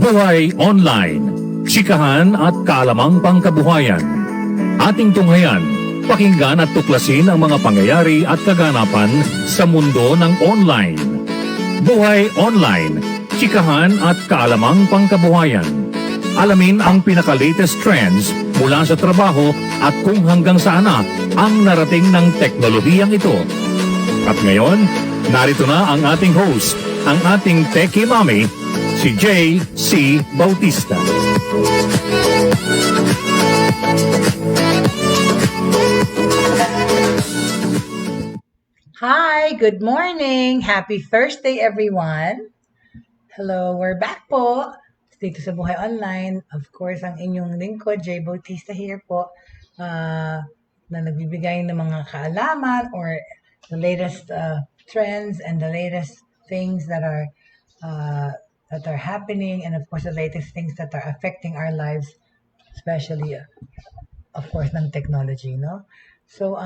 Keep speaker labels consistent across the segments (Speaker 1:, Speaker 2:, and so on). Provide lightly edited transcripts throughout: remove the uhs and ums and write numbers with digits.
Speaker 1: Buhay Online, chikahan at kalamang pangkabuhayan. Ating tunghayan, pakinggan at tuklasin ang mga pangyayari at kaganapan sa mundo ng online. Buhay Online, chikahan at kalamang pangkabuhayan. Alamin ang pinaka-latest trends mula sa trabaho at kung hanggang saan na ang narating ng teknolohiyang ito. At ngayon, narito na ang ating host, ang ating Techie Mami, si Jaye C. Bautista.
Speaker 2: Hi, good morning. Happy Thursday, everyone. Hello, we're back po dito sa Buhay Online. Of course, ang inyong lingkod, Jaye Bautista here po, na nagbibigay ng mga kaalaman or the latest trends and the latest things that are happening, and of course, the latest things that are affecting our lives, especially, of course, ng technology, no? So,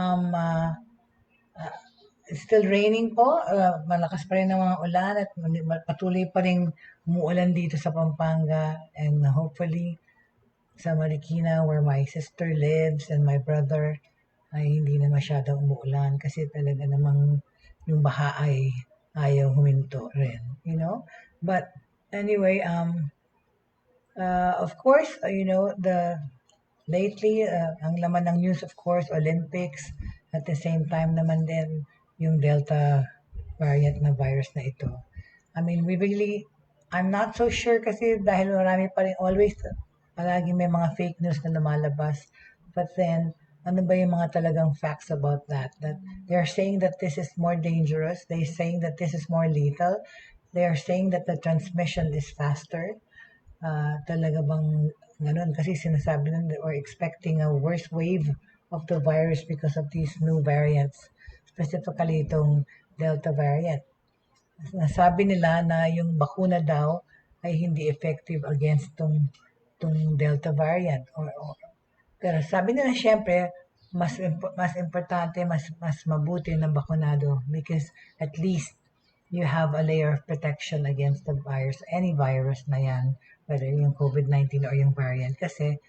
Speaker 2: it's still raining po. Malakas pa rin ang mga ulan at patuloy pa rin umuulan dito sa Pampanga, and hopefully sa Marikina where my sister lives and my brother ay hindi na masyadong umuulan kasi talaga namang yung baha ay ayaw huminto rin, you know. But anyway, of course, lately, ang laman ng news, of course, Olympics, at the same time naman din yung Delta variant na virus na ito. I mean, I'm not so sure kasi dahil marami pa rin palagi may mga fake news na lumalabas. But then, ano ba yung mga talagang facts about that? That they're saying that this is more dangerous. They're saying that this is more lethal. They are saying that the transmission is faster. Talaga bang ganun? Kasi sinasabi nila or expecting a worse wave of the virus because of these new variants. Specifically itong Delta variant. Nasabi nila na yung bakuna daw ay hindi effective against tong Delta variant. Pero sabi nila syempre, mas importante, mas mabuti na bakunado because at least you have a layer of protection against the virus, any virus na yan, whether yung COVID-19 or yung variant. Kasi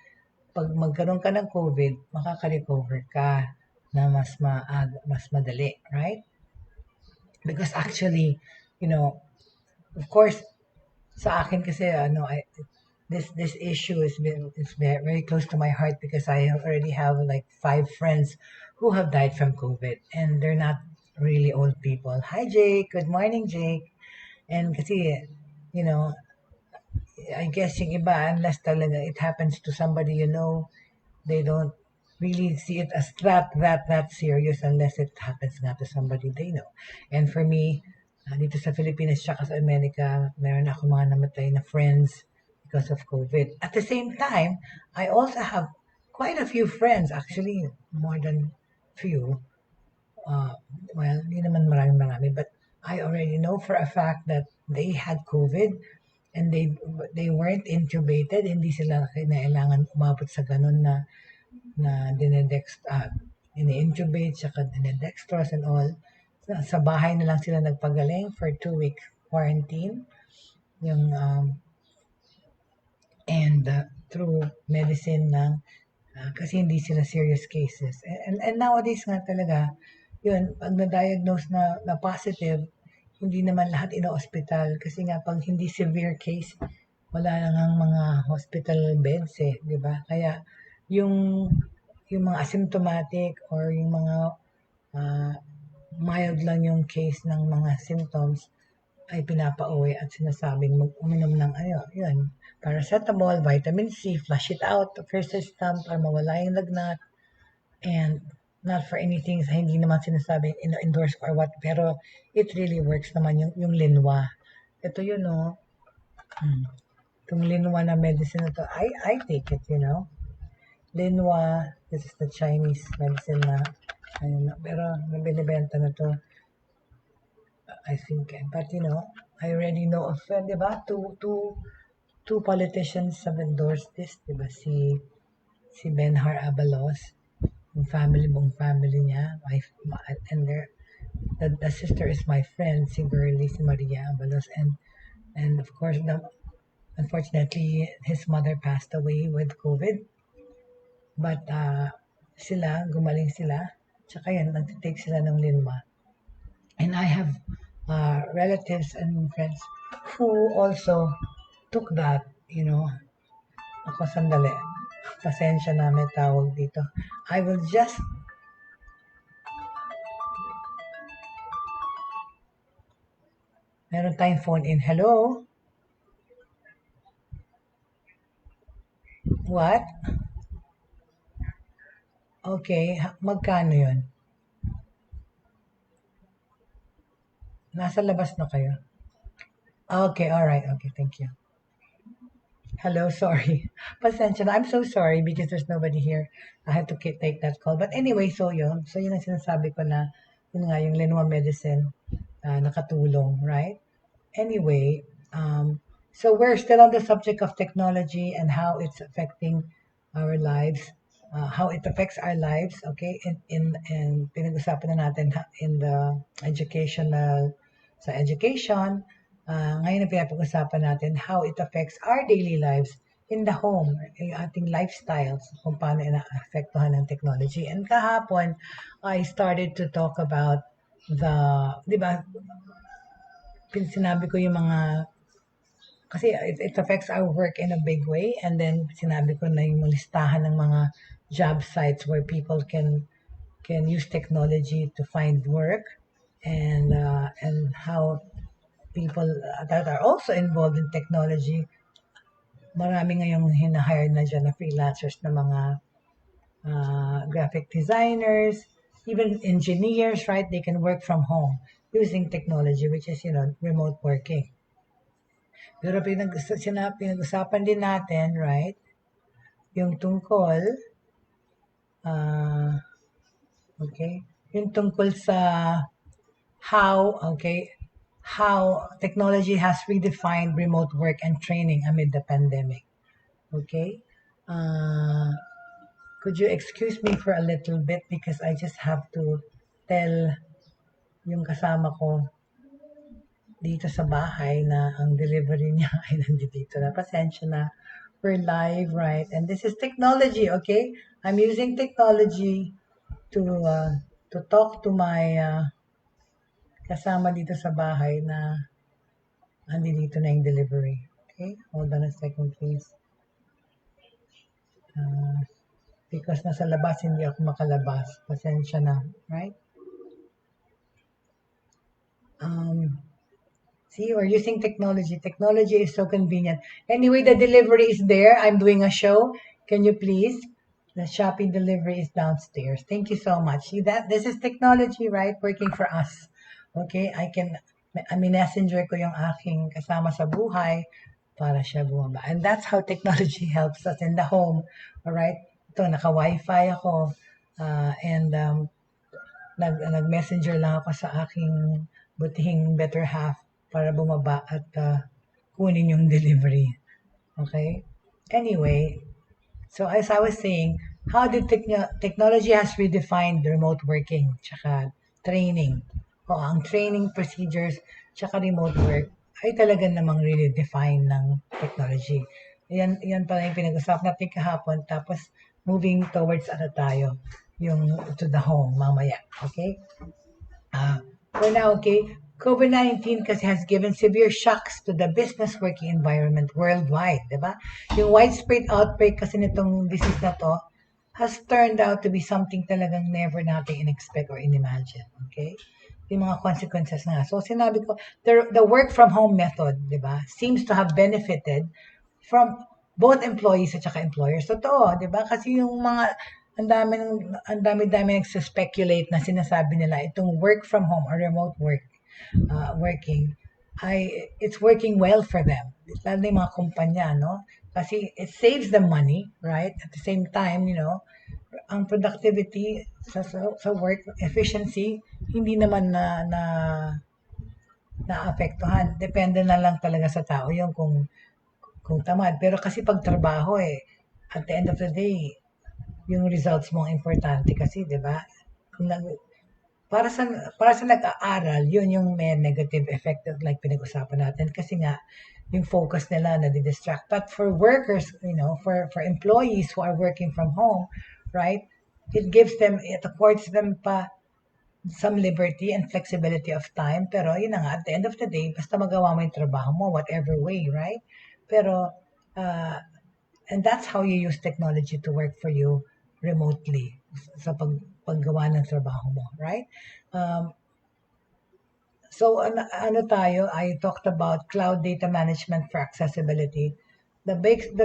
Speaker 2: pag magkaroon ka ng COVID, makaka-recover ka na mas madali, right? Because actually, of course, sa akin kasi this issue is very, very close to my heart because I already have like 5 friends who have died from COVID, and they're not really old people. Hi Jake, good morning Jake. And kasi, I guess yung iba, unless talaga it happens to somebody they don't really see it as that serious unless it happens nga to somebody they know. And for me, dito sa Philippines tsaka sa Amerika, meron ako mga namatay na friends because of COVID. At the same time, I also have quite a few friends, actually more than few. Well, hindi naman marami, but I already know for a fact that they had COVID and they weren't intubated, hindi sila kailangan umabot sa ganun na ini-intubate, saka dinedextrose and all. Sa bahay na lang sila nagpagaling for 2-week quarantine. And through medicine lang, kasi hindi sila serious cases. And nowadays nga talaga, yun, pag na-diagnose na positive, hindi naman lahat ino-hospital. Kasi nga, pag hindi severe case, wala lang ang mga hospital beds di ba? Kaya, yung mga asymptomatic or yung mga mild lang yung case ng mga symptoms ay pinapauwi at sinasabing uminom ng paracetamol, vitamin C, flush it out the first system para mawala yung lagnat, and not for anything sa hindi naman sinasabing endorse or what, pero it really works naman yung linwa. Ito yun, itong linwa na medicine na to, I take it, Linwa, this is the Chinese medicine na, pero nabinibenta na to, I think. But I already know of, di ba, two politicians have endorsed this, di ba, si Benhar Abalos, yung buong family niya, and the sister is my friend, si Maria Abalos, and of course, Unfortunately, his mother passed away with COVID. But gumaling sila. Tsaka yan, nag-take sila ng linma. And I have relatives and friends who also took that, Ako, sandali. Pasensya na, may tawag dito. I will just... Meron tayong phone in. Hello? What? Okay, magkano yun? Nasa labas na kayo? Okay, alright. Okay, thank you. Hello, sorry. Pasensya na. I'm so sorry because there's nobody here. I had to take that call. But anyway, so yun. So yun ang sinasabi ko na, yun nga, yung Linua medicine, nakatulong, right? Anyway, so we're still on the subject of technology and how it's affecting our lives, how it affects our lives, okay? In pinag-usapan na natin in the educational, sa education, ngayon na pinapag-usapan natin how it affects our daily lives in the home, yung ating lifestyles, kung paano ina-affectuhan ng technology. And kahapon, I started to talk about di ba, sinabi ko yung mga, kasi it affects our work in a big way, and then sinabi ko na yung listahan ng mga job sites where people can use technology to find work, and how people that are also involved in technology, marami ngayong hinahire na dyan na freelancers na mga graphic designers, even engineers, right? They can work from home using technology, which is, remote working. Pero pinag-usapan din natin, right? Yung tungkol, okay? Yung tungkol sa how technology has redefined remote work and training amid the pandemic. Okay? Could you excuse me for a little bit because I just have to tell yung kasama ko dito sa bahay na ang delivery niya ay nandito na. Pasensya na. We're live, right? And this is technology, okay? I'm using technology to talk to my kasama dito sa bahay na andito na yung delivery. Okay? Hold on a second, please. Because nasa labas, hindi ako makalabas. Pasensya na, right? See, we're using technology. Technology is so convenient. Anyway, the delivery is there. I'm doing a show. Can you please? The shopping delivery is downstairs. Thank you so much. See that? This is technology, right? Working for us. Okay? I messenger ko yung aking kasama sa buhay para siya bumaba. And that's how technology helps us in the home. Alright? Ito, naka-wifi ako. Nag-messenger lang ako sa aking butihing better half para bumaba at kunin yung delivery. Okay? Anyway, so as I was saying, how did technology has redefined remote working tsaka training. Ang training procedures tsaka remote work ay talaga namang really define ng technology. Yan pala yung pinag-usap natin kahapon. Tapos, moving towards tayo, yung to the home mamaya. Okay? For now, okay, COVID-19 kasi has given severe shocks to the business working environment worldwide, di ba? Yung widespread outbreak kasi nitong disease na to has turned out to be something talagang never natin in-expect or in-imagine, okay? Yung mga consequences na. So, sinabi ko, the work from home method, di ba, seems to have benefited from both employees at saka employers. Totoo, di ba? Kasi yung mga ang dami nagsa-speculate na sinasabi nila itong work from home or remote working it's working well for them. Lalo yung mga kumpanya, no? Kasi it saves them money, right? At the same time, ang productivity sa work efficiency hindi naman naapektuhan. Depende na lang talaga sa tao yung kung tamad. Pero kasi pag trabaho at the end of the day, yung results mo ang importante kasi, di ba? para sa nag-aaral, yun yung may negative effect like pinag-usapan natin kasi nga yung focus nila na distract. But for workers, for employees who are working from home, right? It affords them pa some liberty and flexibility of time. Pero yun na nga, at the end of the day, basta magawa mo yung trabaho mo, whatever way, right? Pero, and that's how you use technology to work for you remotely sa paggawa ng trabaho mo, right? So ano tayo, I talked about cloud data management for accessibility. The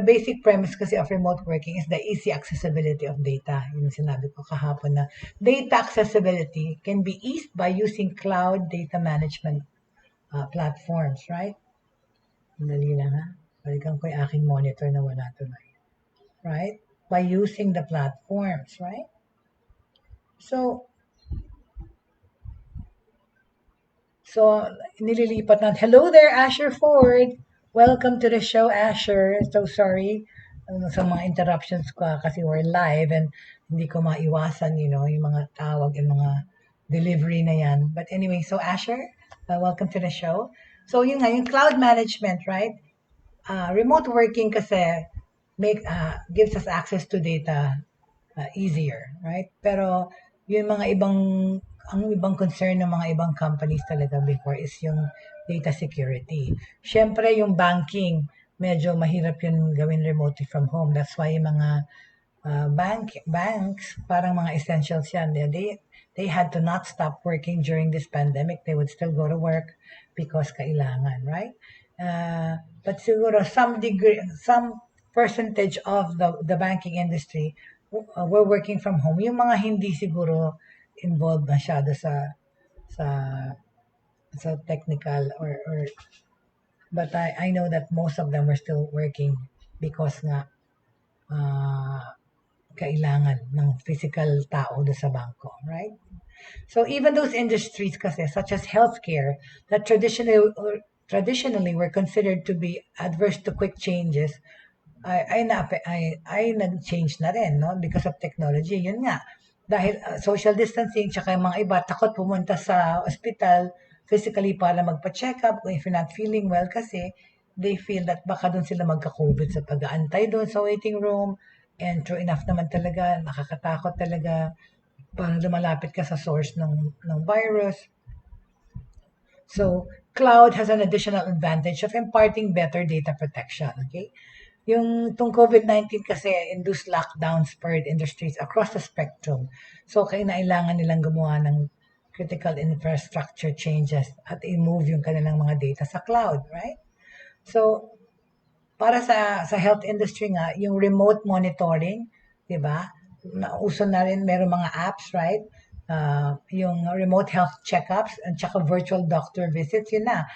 Speaker 2: basic premise kasi of remote working is the easy accessibility of data. Yung sinabi ko kahapon na data accessibility can be eased by using cloud data management platforms, right? Dali lang ha. Balikan ko yung aking monitor na wala tuloy. Right? By using the platforms, right? So, nililipat na. Hello there, Asher Ford. Welcome to the show, Asher. So sorry sa mga interruptions ko kasi we're live and hindi ko maiwasan, yung mga tawag and mga delivery na yan. But anyway, so Asher, welcome to the show. So yun nga, yung cloud management, right? Remote working kasi gives us access to data easier, right? Pero yung ang ibang concern ng mga ibang companies talaga before is yung data security. Siyempre, yung banking, medyo mahirap yun gawin remotely from home. That's why yung mga banks, parang mga essentials yan. They had to not stop working during this pandemic. They would still go to work because kailangan, right? But siguro some percentage of the banking industry were working from home. Yung mga hindi siguro involved masyado sa technical or but I know that most of them were still working because nga kailangan ng physical tao do sa bangko, right? So even those industries kasi such as healthcare that traditionally were considered to be adverse to quick changes ay nag-change na rin, no? Because of technology. Yun nga, dahil social distancing, tsaka yung mga iba, takot pumunta sa ospital physically para magpa-check up if you're not feeling well kasi they feel that baka doon sila magka-COVID sa pag-aantay doon sa waiting room. And true enough naman talaga, nakakatakot talaga. Parang lumalapit ka sa source ng virus. So, cloud has an additional advantage of imparting better data protection, okay? Yung itong COVID-19 kasi induced lockdowns spurred industries across the spectrum. So, kailangan nilang gumawa ng critical infrastructure changes at i-move yung kanilang mga data sa cloud, right? So, para sa health industry nga, yung remote monitoring, di ba? Uso na rin, meron mga apps, right? Yung remote health checkups at saka virtual doctor visits, yun na.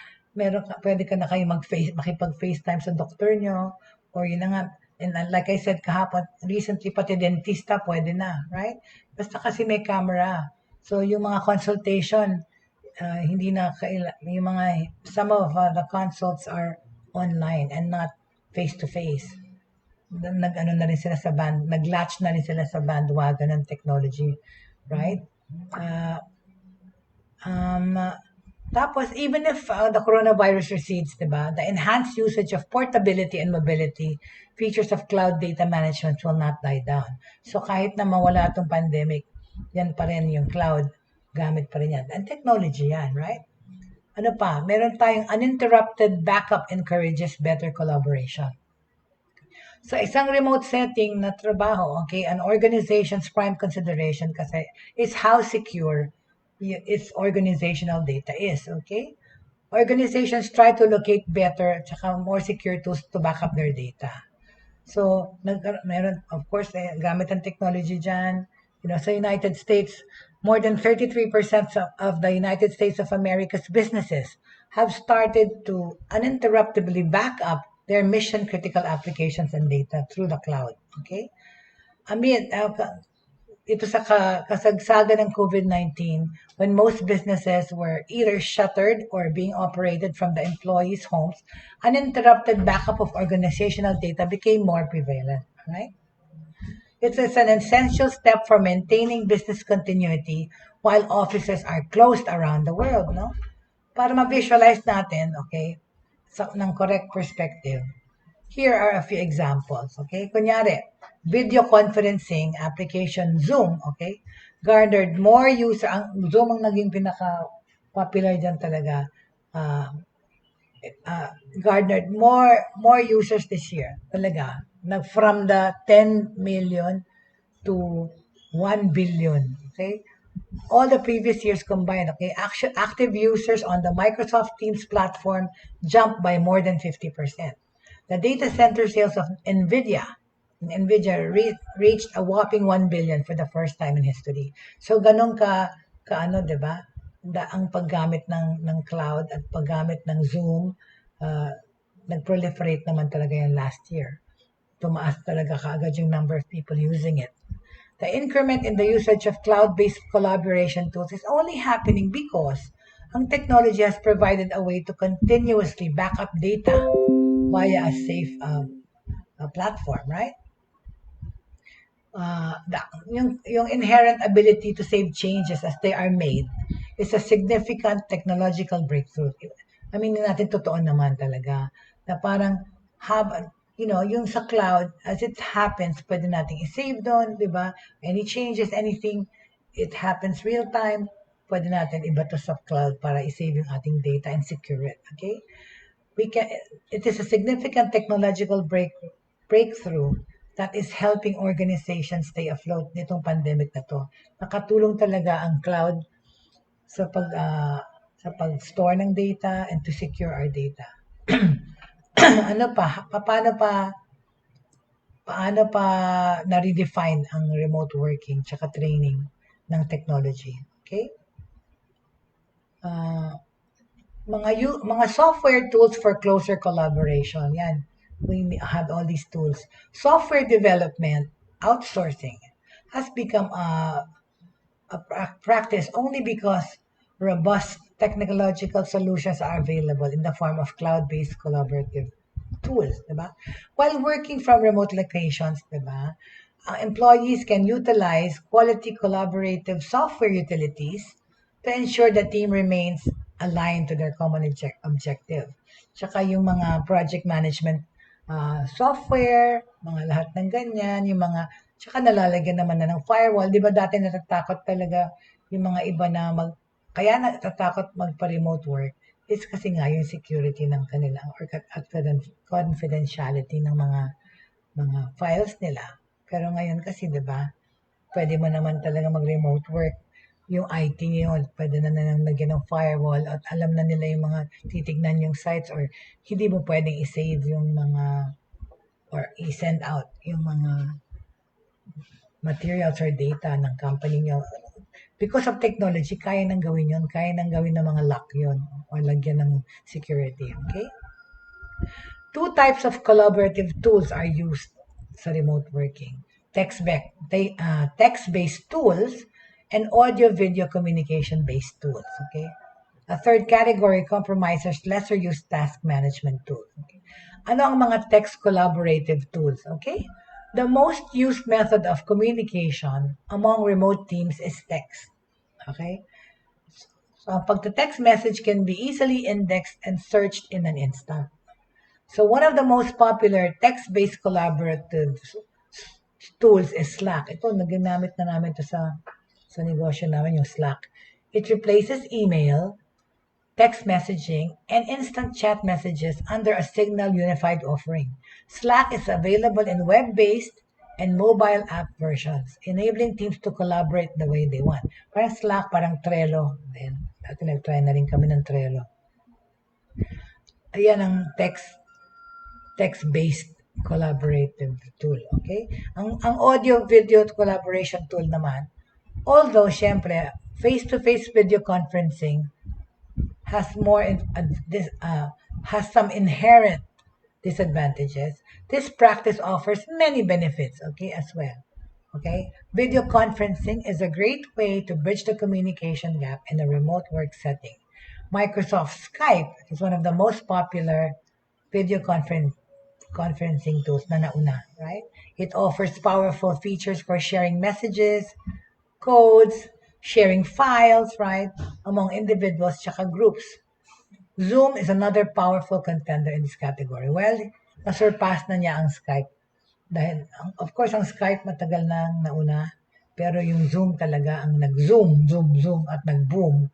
Speaker 2: Pwede ka na kayo makipag-FaceTime sa doktor nyo, or yun na nga, and like I said kahapon, recently pati dentista pwede na, right? Basta kasi may camera. So yung mga consultation, hindi na some of the consults are online and not face-to-face. Nag-ano na rin sila nag-latch na rin sila sa bandwagon ng technology, right? Tapos, even if the coronavirus recedes, diba, the enhanced usage of portability and mobility features of cloud data management will not die down. So, kahit na mawala itong pandemic, yan pa rin yung cloud, gamit pa rin yan. And technology yan, right? Ano pa? Meron tayong uninterrupted backup encourages better collaboration. So, isang remote setting na trabaho, okay, an organization's prime consideration kasi is how secure its organizational data is, okay? Organizations try to locate better at saka more secure tools to back up their data. So, meron, of course, gamit ang technology dyan. Sa United States, more than 33% of the United States of America's businesses have started to uninterruptedly back up their mission-critical applications and data through the cloud, okay? Ito sa kasagsagan ng COVID-19, when most businesses were either shuttered or being operated from the employees' homes, uninterrupted backup of organizational data became more prevalent, right? It's an essential step for maintaining business continuity while offices are closed around the world, no? Para ma-visualize natin, okay, ng correct perspective. Here are a few examples, okay? Kunyari, video conferencing application Zoom, okay? Garnered more user, Zoom ang naging pinaka-popular dyan talaga. Garnered more users this year, talaga. From the 10 million to 1 billion, okay? All the previous years combined, okay? Active users on the Microsoft Teams platform jumped by more than 50%. The data center sales of NVIDIA reached a whopping 1 billion for the first time in history. So ganun ka ano, 'di ba? Ang paggamit ng cloud at paggamit ng Zoom, nag-proliferate naman talaga yan last year. Tumaas talaga kaagad yung number of people using it. The increment in the usage of cloud-based collaboration tools is only happening because ang technology has provided a way to continuously back up data via a safe platform, right? Yung inherent ability to save changes as they are made is a significant technological breakthrough. I mean, natin totoo naman talaga na parang yung sa cloud, as it happens, pwede nating i-save doon, di ba? Any changes, anything, it happens real time, pwede natin ibato sa cloud para i-save yung ating data and secure it, okay? It is a significant technological breakthrough that is helping organizations stay afloat nitong pandemic na to. Nakatulong talaga ang cloud sa pag-store ng data and to secure our data. Paano pa na-redefine ang remote working tsaka training ng technology, okay? Mga software tools for closer collaboration, yan. We have all these tools. Software development, outsourcing, has become a practice only because robust technological solutions are available in the form of cloud-based collaborative tools, diba? While working from remote locations, diba, employees can utilize quality collaborative software utilities to ensure the team remains aligned to their common objective. Tsaka yung mga project management software, mga lahat ng ganyan, tsaka nalalagyan naman na ng firewall. Di ba dati natatakot talaga yung mga iba na kaya natatakot magpa-remote work is kasi nga yung security ng kanila or confidentiality ng mga files nila. Pero ngayon kasi, di ba, pwede mo naman talaga mag-remote work. Yung IT yun, pwede na lagyan ng firewall at alam na nila yung mga titignan yung sites or hindi mo pwedeng i-save yung mga or i-send out yung mga materials or data ng company nyo. Because of technology, kaya nang gawin yun. Kaya nang gawin ng mga lock yun or lagyan ng security. Okay? Two types of collaborative tools are used sa remote working. Text-based tools and audio-video communication-based tools. Okay? A third category comprises lesser-used task management tools. Okay? Ano ang mga text collaborative tools? Okay? The most used method of communication among remote teams is text. Okay? So, ang pagte-text message can be easily indexed and searched in an instant. So, one of the most popular text-based collaborative tools is Slack. Ito, nagamit na namin ito sa negosyo namin, yung Slack. It replaces email, text messaging, and instant chat messages under a single unified offering. Slack is available in web-based and mobile app versions, enabling teams to collaborate the way they want. Parang Slack, parang Trello. Dati nag-try na rin kami ng Trello. Ayan ang text-based collaborative tool. Okay? Ang audio-video collaboration tool naman, although, syempre, face-to-face video conferencing has some inherent disadvantages. This practice offers many benefits, okay, as well. Okay? Video conferencing is a great way to bridge the communication gap in a remote work setting. Microsoft Skype is one of the most popular video conferencing tools na nauna, right? It offers powerful features for sharing messages, codes, sharing files, right, among individuals tsaka groups. Zoom is another powerful contender in this category. Well, nasurpass na niya ang Skype. Dahil, of course, ang Skype matagal na nauna, pero yung Zoom talaga ang nag-zoom, zoom, at nag-boom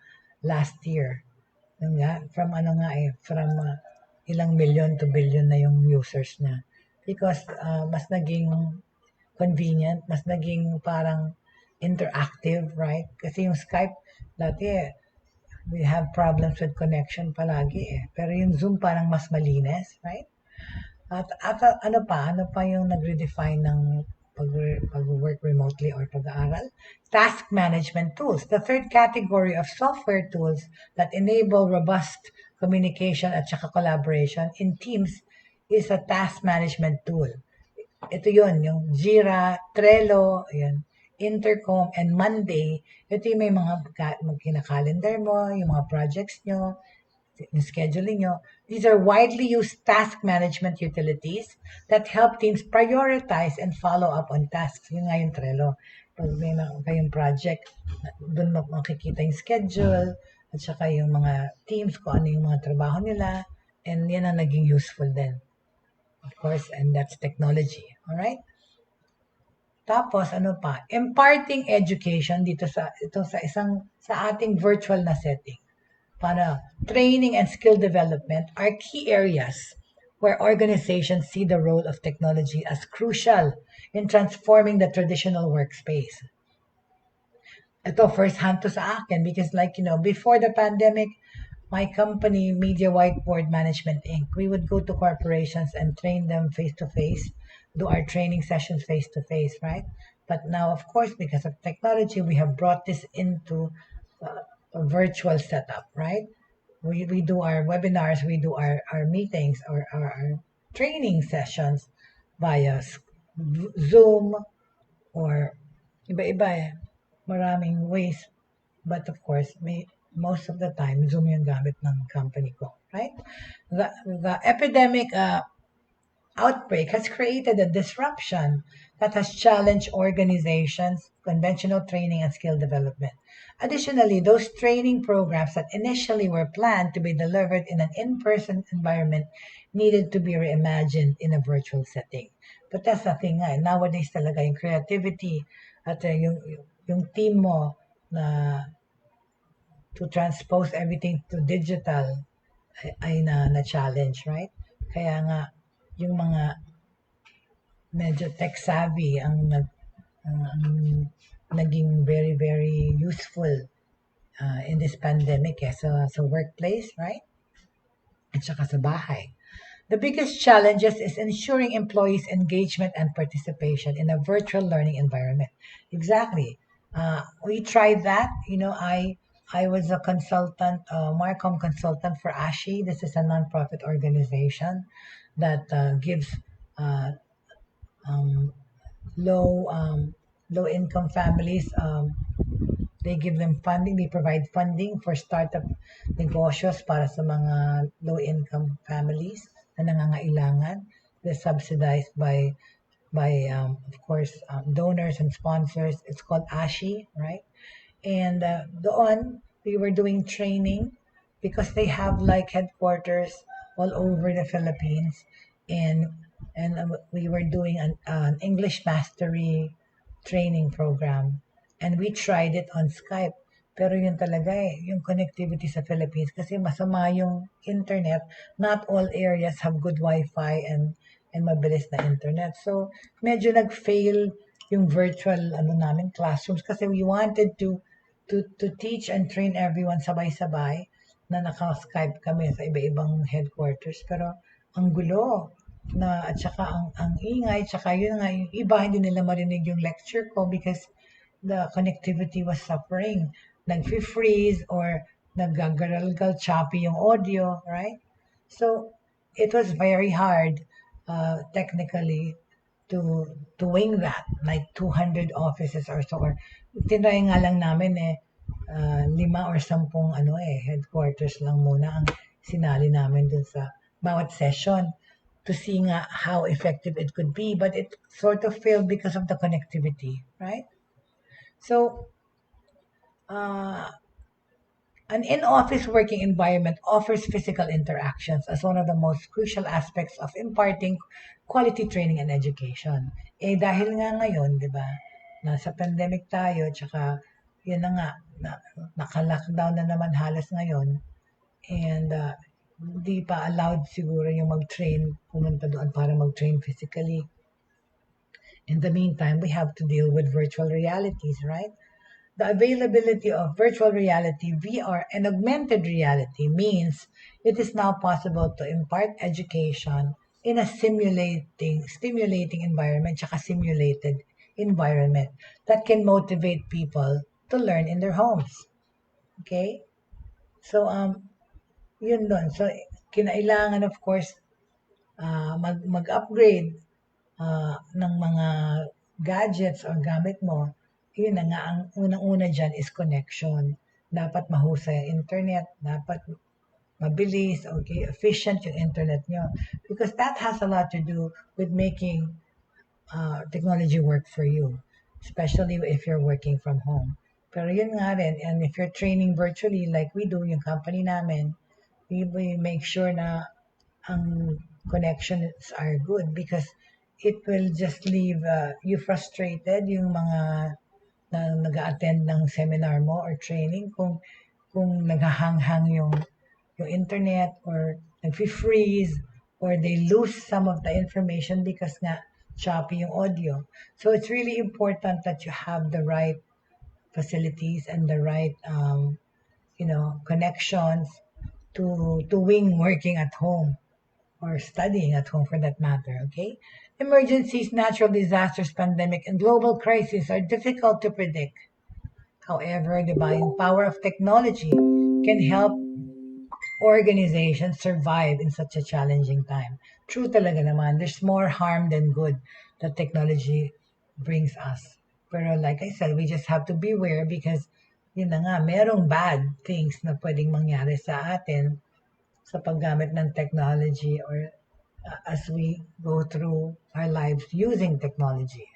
Speaker 2: last year. Yun nga, from ilang million to billion na yung users na. Because mas naging convenient, mas naging parang interactive, right? Kasi yung Skype, dati we have problems with connection palagi eh. Pero yung Zoom parang mas malinis, right? At ano pa yung nag-redefine ng pag-work remotely or pag-aaral? Task management tools. The third category of software tools that enable robust communication at saka collaboration in teams is a task management tool. Ito yun, yung Jira, Trello, ayan, Intercom, and Monday. Ito yung may mga kina-calendar mo, yung mga projects nyo, yung scheduling nyo. These are widely used task management utilities that help teams prioritize and follow up on tasks. Yun nga yung Trello. Pag may kayong project, doon mo makikita yung schedule, at saka yung mga teams, kung ano yung mga trabaho nila, and yan ang naging useful din. Of course, and that's technology. Alright? Tapos, ano pa? Imparting education dito sa ating virtual na setting. Para training and skill development are key areas where organizations see the role of technology as crucial in transforming the traditional workspace. Ito, first hand to sa akin because before the pandemic, my company, Media Whiteboard Management Inc., we would go to corporations and train them face-to-face, do our training sessions face-to-face, right? But now, of course, because of technology, we have brought this into a virtual setup, right? We do our webinars, we do our meetings or our training sessions via Zoom or iba-iba eh. Maraming ways. But of course, most of the time, Zoom yung gamit ng company ko, right? The epidemic outbreak has created a disruption that has challenged organizations, conventional training, and skill development. Additionally, those training programs that initially were planned to be delivered in an in-person environment needed to be reimagined in a virtual setting. But that's the thing nowadays talaga yung creativity at yung team mo na to transpose everything to digital ay na-challenge, right? Kaya nga, yung mga medyo tech savvy ang naging very, very useful in this pandemic sa workplace, right? At saka sa bahay. The biggest challenges is ensuring employees' engagement and participation in a virtual learning environment. Exactly. We tried that. I was a consultant, Marcom consultant for ASHI. This is a nonprofit organization that gives low income families. They give them funding. They provide funding for startup negosyo para sa mga low income families na nangangailangan. They're subsidized by of course donors and sponsors. It's called ASHI, right? And doon, we were doing training because they have headquarters all over the Philippines. And we were doing an English mastery training program. And we tried it on Skype. Pero yun talaga yung connectivity sa Philippines kasi masama yung internet. Not all areas have good Wi-Fi and mabilis na internet. So, medyo nag-fail yung virtual namin classrooms kasi we wanted to teach and train everyone sabay-sabay na naka-Skype kami sa iba-ibang headquarters. Pero ang gulo at saka ang ingay, tsaka yun nga, yung iba hindi nila marinig yung lecture ko because the connectivity was suffering. Nag-freeze or nag-garalgal, choppy yung audio, right? So, it was very hard technically to wing that, 200 offices or so. Or tinry nga lang namin 5 or 10 headquarters lang muna ang sinali namin dun sa bawat session. to see nga how effective it could be, but it sort of failed because of the connectivity, right? So, uh, an in-office working environment offers physical interactions as one of the most crucial aspects of imparting quality training and education. Eh dahil nga ngayon, 'di ba? Nasa pandemic tayo, tsaka yun na nga, naka-lockdown na naman halos ngayon and hindi pa allowed siguro yung mag-train, pumunta doon para mag-train physically. In the meantime, we have to deal with virtual realities, right? The availability of virtual reality, VR, and augmented reality means it is now possible to impart education in a stimulating environment, tsaka simulated environment that can motivate people to learn in their homes. Okay? So, yun doon. So, kinailangan, of course, mag-upgrade ng mga gadgets o gamit mo. Yun na nga, ang unang-una dyan is connection. Dapat mahusay ang internet, dapat mabilis, okay, efficient yung internet nyo. Because that has a lot to do with making technology work for you, especially if you're working from home. Pero yun nga rin, and if you're training virtually like we do, yung company namin, we make sure na ang connections are good because it will just leave you frustrated yung mga na nag-attend ng seminar mo or training kung naghahanghang yung internet or nag-freeze or they lose some of the information because nga choppy yung audio. So it's really important that you have the right facilities and the right connections to wing working at home or studying at home for that matter, okay? Emergencies, natural disasters, pandemic, and global crises are difficult to predict. However, the buying power of technology can help organizations survive in such a challenging time. True talaga naman, there's more harm than good that technology brings us. Pero like I said, we just have to beware because yun na nga, merong bad things na pwedeng mangyari sa atin sa paggamit ng technology or as we go through our lives using technology.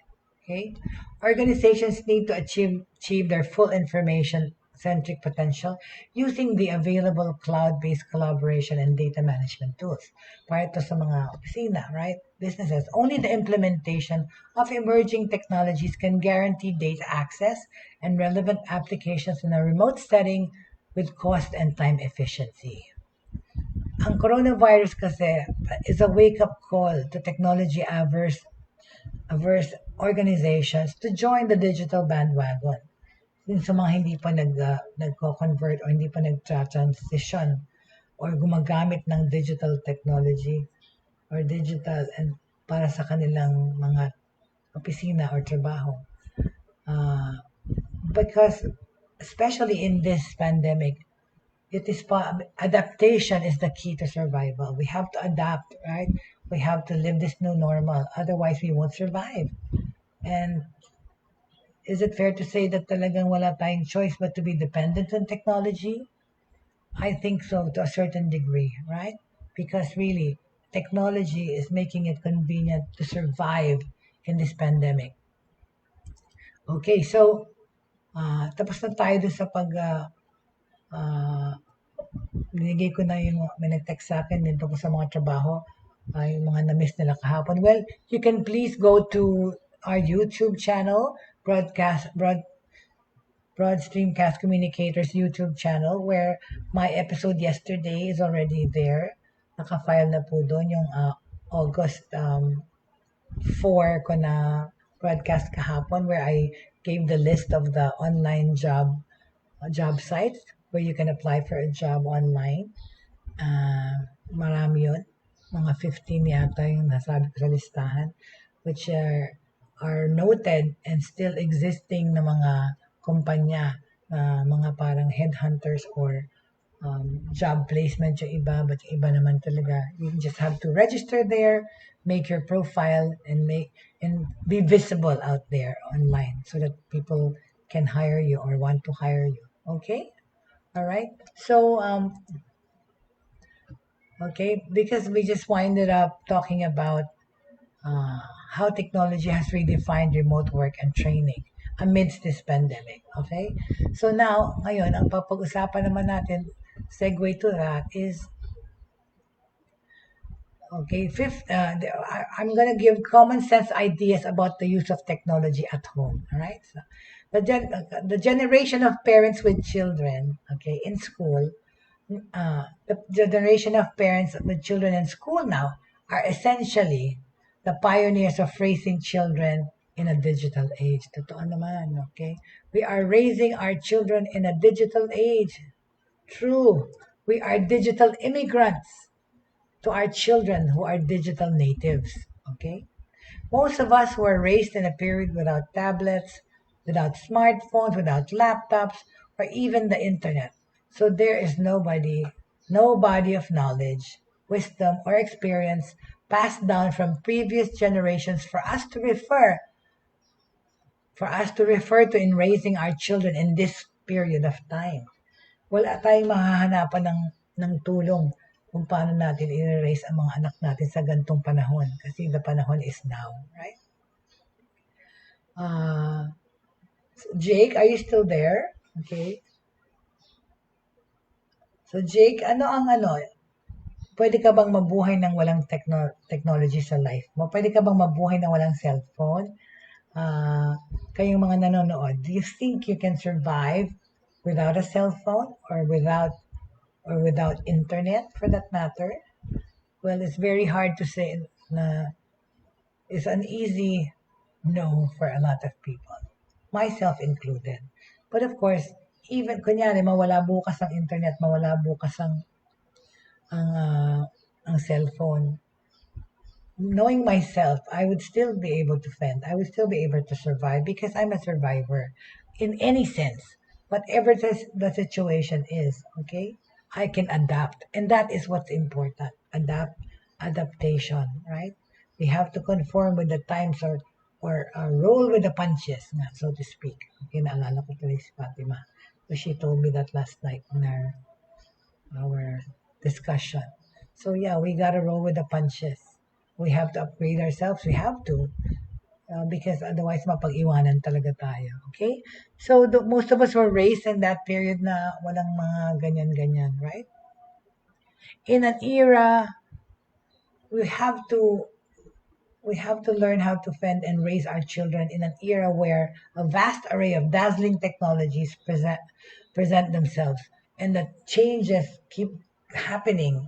Speaker 2: Okay? Organizations need to achieve their full information centric potential using the available cloud-based collaboration and data management tools. Para to sa mga opisina, right? Businesses. Only the implementation of emerging technologies can guarantee data access and relevant applications in a remote setting with cost and time efficiency. Ang coronavirus kasi is a wake-up call to technology-averse organizations to join the digital bandwagon. Yung sa mga hindi pa nagko-convert o hindi pa nag-transition or gumagamit ng digital technology or digital and para sa kanilang mga opisina or trabaho. Because especially in this pandemic, adaptation is the key to survival. We have to adapt, right? We have to live this new normal. Otherwise, we won't survive. And is it fair to say that talagang wala tayong choice but to be dependent on technology? I think so to a certain degree, right? Because really, technology is making it convenient to survive in this pandemic. Okay, so tapos na tayo dun sa binigay ko na yung may nag-text sa akin din tungkol sa mga trabaho, yung mga na-miss nila kahapon. Well, you can please go to our YouTube channel, Broadstreamcast Communicators YouTube channel, where my episode yesterday is already there. Naka-file na po doon yung August 4 ko na broadcast kahapon where I gave the list of the online job sites where you can apply for a job online. Marami yun. Mga 15 yata yung nasabi ko sa listahan, which are noted and still existing na mga kumpanya, mga parang headhunters or job placement yung iba, but yung iba naman talaga, you just have to register there, make your profile, and be visible out there online so that people can hire you or want to hire you. Okay? All right. So Okay, because we just winded up talking about uh, how technology has redefined remote work and training amidst this pandemic. Okay, so now, ngayon, ang papag-usapan naman natin, segue to that is, okay, I'm going to give common sense ideas about the use of technology at home. All right, so the generation of parents with children, okay, in school, the generation of parents with children in school now are essentially the pioneers of raising children in a digital age. Totoo naman, okay? We are raising our children in a digital age. True. We are digital immigrants to our children who are digital natives, okay? Most of us were raised in a period without tablets, without smartphones, without laptops, or even the internet. So there is no body of knowledge, wisdom, or experience passed down from previous generations for us to refer to in raising our children in this period of time. Wala tayong mahahanapan ng tulong kung paano natin i-raise ang mga anak natin sa gantong panahon. Kasi the panahon is now, right? Uh, Jake, are you still there? Okay. So Jake, pwede ka bang mabuhay ng walang technology sa life mo? Pwede ka bang mabuhay ng walang cellphone? Kayong mga nanonood, do you think you can survive without a cell phone or without internet for that matter? Well, it's very hard to say na it's an easy no for a lot of people, myself included. But of course, even kunyari mawala bukas ang internet, mawala bukas ang cellphone, knowing myself, I would still be able to fend. I would still be able to survive because I'm a survivor in any sense. Whatever the situation is, okay? I can adapt. And that is what's important. Adaptation, right? We have to conform with the times or roll with the punches, so to speak. Okay, naalala ko tuloy si Fatima. So she told me that last night in our discussion. So yeah, we gotta roll with the punches. We have to upgrade ourselves. We have to. Because otherwise mapag-iwanan talaga tayo. Okay? So most of us were raised in that period na walang mga ganyan-ganyan, right? In an era, we have to learn how to fend and raise our children in an era where a vast array of dazzling technologies present themselves and the changes keep happening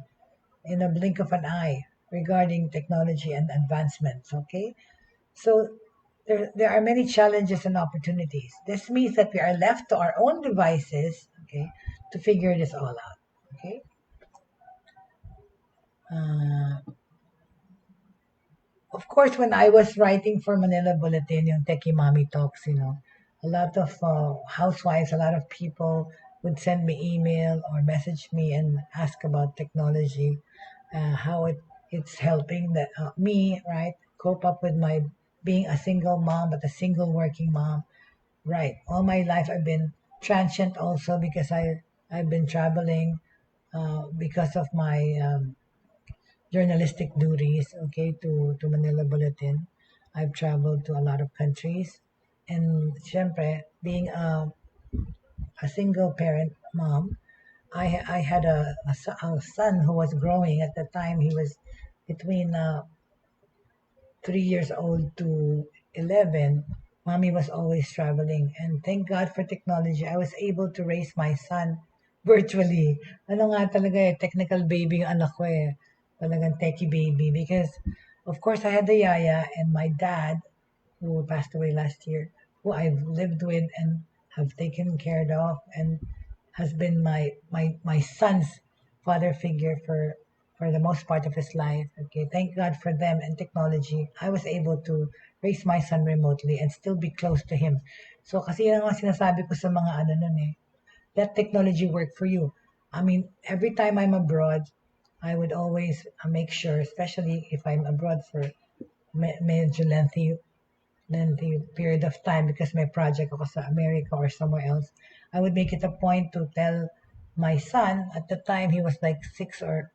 Speaker 2: in a blink of an eye regarding technology and advancements, okay? So there are many challenges and opportunities. This means that we are left to our own devices, okay, to figure this all out, okay? Uh, of course, when I was writing for Manila Bulletin, yung Techie Mommy Talks, a lot of housewives, a lot of people would send me email or message me and ask about technology, how it's helping me, right, cope up with my being a single mom, but a single working mom. Right. All my life I've been transient also because I've been traveling because of my journalistic duties, okay, to Manila Bulletin. I've traveled to a lot of countries. And syempre, being a single parent mom, I had a son who was growing at the time. He was between 3 years old to 11. Mommy was always traveling. And thank God for technology, I was able to raise my son virtually. Ano nga talaga technical baby yung anak ko eh. Talagang techie baby. Because, of course, I had the yaya and my dad, who passed away last year, who I've lived with and have taken care of and has been my son's father figure for the most part of his life. Okay, thank God for them and technology. I was able to raise my son remotely and still be close to him. So kasi yan ang sinasabi ko sa mga nun eh. Let technology work for you. I mean, every time I'm abroad, I would always make sure, especially if I'm abroad for medyo lengthy period of time because may project ako sa America or somewhere else, I would make it a point to tell my son, at the time he was like 6 or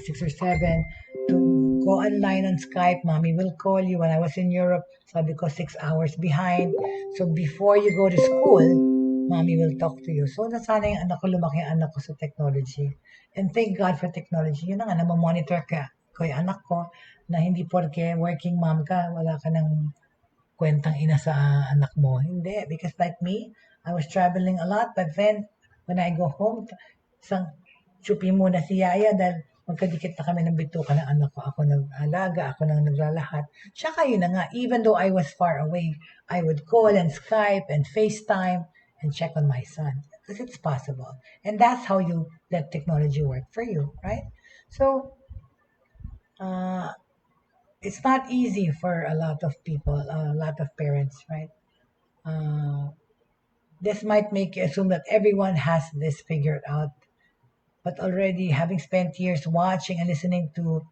Speaker 2: 6 or 7, to go online on Skype. Mommy will call you. When I was in Europe, sabi ko 6 hours behind. So before you go to school, mommy will talk to you. So nasana yung anak ko, lumaki ang anak ko sa technology. And thank God for technology. Yun na nga, namamonitor ko yung anak ko na hindi porke working mom ka, wala ka ng kwentang ina sa anak mo. Hindi. Because like me, I was traveling a lot. But then, when I go home, isang chupi muna si Yaya dahil magkadikit na kami ng bituka ng anak ko. Ako nag-alaga, ako nang naglalahat. Tsaka yun na nga, even though I was far away, I would call and Skype and FaceTime and check on my son. Because it's possible. And that's how you let technology work for you, right? So, it's not easy for a lot of people, a lot of parents, right? This might make you assume that everyone has this figured out, but already having spent years watching and listening to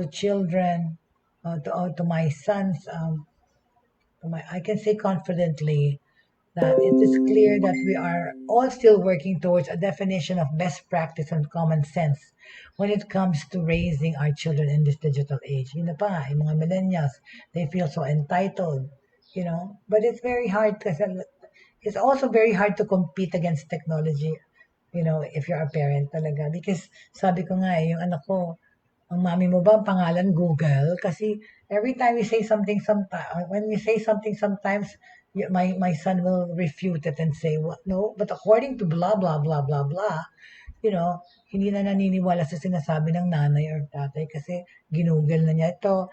Speaker 2: children, to my sons, I can say confidently that it is clear that we are all still working towards a definition of best practice and common sense when it comes to raising our children in this digital age. Yun na pa, yung mga millennials, they feel so entitled, but it's very hard kasi it's also very hard to compete against technology, if you're a parent talaga. Because sabi ko nga, yung anak ko, ang mami mo ba ang pangalan Google? Kasi every time we say something, when we say something sometimes, my son will refute it and say, well, no, but according to blah, blah, blah, blah, blah, hindi na naniniwala sa sinasabi ng nanay or tatay kasi ginugol na niya ito.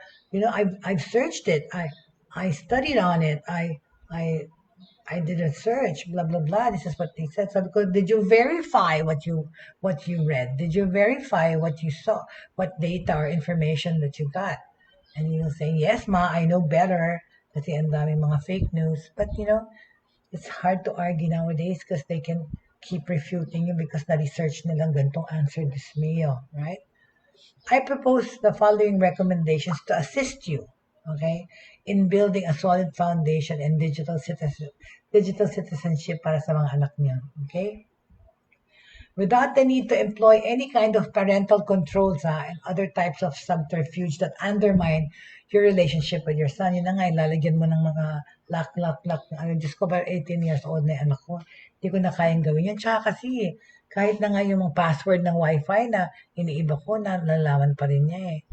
Speaker 2: I've searched it. I studied on it. I did a search, blah blah blah. This is what they said. So because did you verify what you read? Did you verify what you saw, what data or information that you got? And you will say, yes, ma, I know better. Kasi ang daming mga fake news. But it's hard to argue nowadays because they can keep refuting you because na-research nilang gantong answer this meal, right? I propose the following recommendations to assist you, okay, in building a solid foundation in digital citizenship para sa mga anak niyo, okay? Without the need to employ any kind of parental controls and other types of subterfuge that undermine your relationship with your son. Yun na nga, ilalagyan mo ng mga lock. Diyos ko, ba 18 years old na yung anak ko. Hindi ko na kayang gawin yun. Tsaka kasi, kahit na nga yung mga password ng wifi na iniiba ko, nalalaman pa rin niya eh.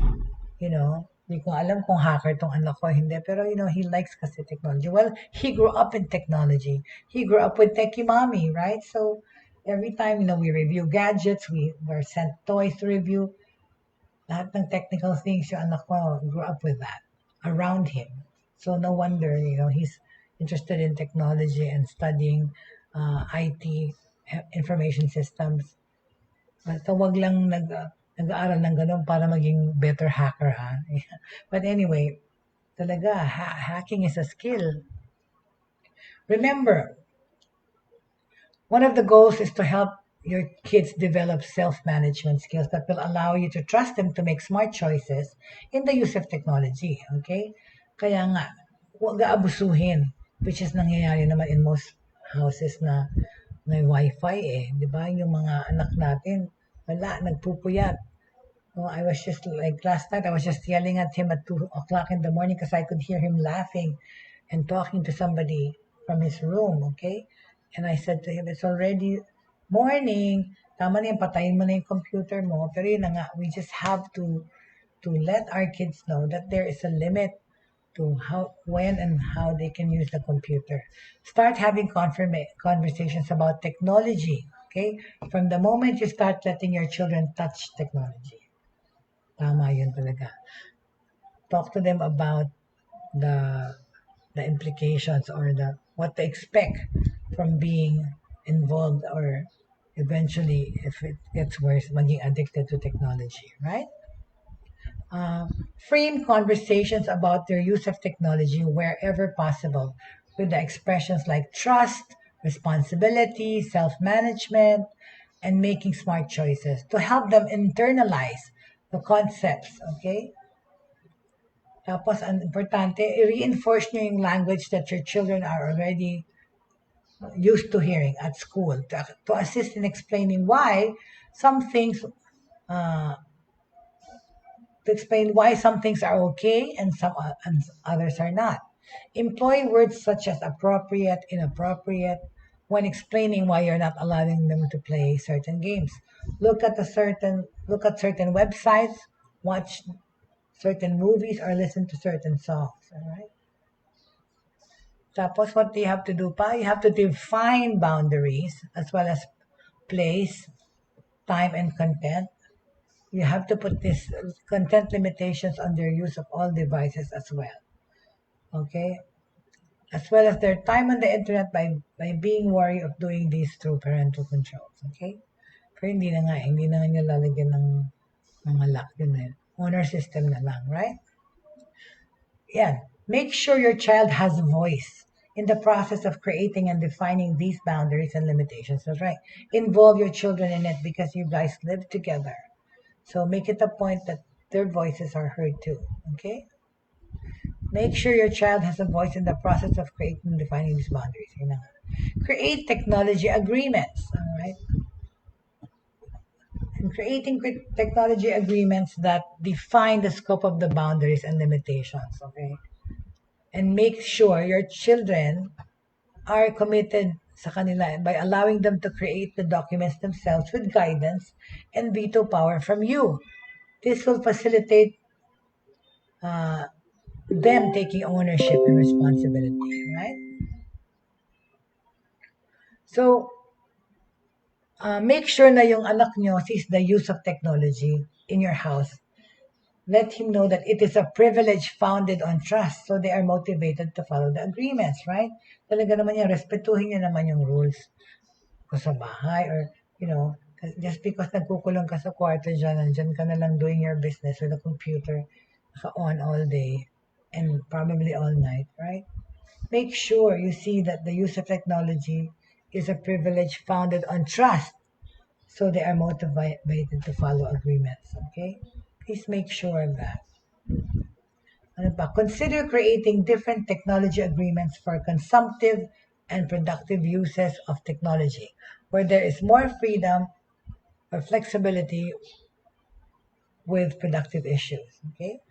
Speaker 2: Hindi ko alam kung hacker tong anak ko, hindi. Pero, he likes kasi technology. Well, he grew up in technology. He grew up with Techie mommy, right? So, every time, we review gadgets, we were sent toys to review. Lahat ng technical things, yung anak ko grew up with that around him. So, no wonder, he's interested in technology and studying IT, information systems. So, wag lang nag-aaral ng ganun para maging better hacker, ha? But anyway, talaga, hacking is a skill. Remember, one of the goals is to help your kids develop self-management skills that will allow you to trust them to make smart choices in the use of technology, okay? Kaya nga, huwag aabusuhin, which is nangyayari naman in most houses na may wifi eh, di ba? Yung mga anak natin, wala, nagpupuyat. I was just like last night, I was just yelling at him at 2 o'clock in the morning because I could hear him laughing and talking to somebody from his room, okay? And I said to him, it's already morning. Tama na yan, patayin mo na yung computer mo. Pero yun na nga, we just have to let our kids know that there is a limit to when and how they can use the computer. Start having conversations about technology, okay? From the moment you start letting your children touch technology. Tama yun talaga. Talk to them about the implications or what to expect from being involved or eventually, if it gets worse, maging addicted to technology, right? Frame conversations about their use of technology wherever possible with the expressions like trust, responsibility, self-management, and making smart choices to help them internalize the concepts, okay? Tapos, ang importante, i-reinforce nyo yung language that your children are already used to hearing at school to assist in explaining why some things to explain why some things are okay and and others are not. Employ words such as appropriate, inappropriate when explaining why you're not allowing them to play certain games. Look at certain websites, watch certain movies, or listen to certain songs. All right. Tapos what do you have to do pa? You have to define boundaries as well as place, time, and content. You have to put this content limitations on their use of all devices as well. Okay? As well as their time on the internet by being wary of doing this through parental controls. Okay? Pero hindi na nga niya lalagyan ng mga lock yun eh. Honor system na lang, right? Yeah. Make sure your child has a voice in the process of creating and defining these boundaries and limitations. That's right. Involve your children in it because you guys live together. So make it a point that their voices are heard too. Okay? Make sure your child has a voice in the process of creating and defining these boundaries. You know? Create technology agreements. All right? And creating technology agreements that define the scope of the boundaries and limitations. Okay? And make sure your children are committed sa kanila by allowing them to create the documents themselves with guidance and veto power from you. This will facilitate them taking ownership and responsibility, right? So, make sure na yung anak nyo sees the use of technology in your house. Let him know that it is a privilege founded on trust, so they are motivated to follow the agreements, right? Talaga naman yan, respetuhin nyo naman yung rules ko sa bahay or, you know, just because nagkukulong ka sa kwarto dyan, nandyan ka na lang doing your business with a computer, on all day and probably all night, right? Make sure you see that the use of technology is a privilege founded on trust, so they are motivated to follow agreements, okay? Please make sure of that. Ano pa? Consider creating different technology agreements for consumptive and productive uses of technology, where there is more freedom or flexibility with productive issues, okay?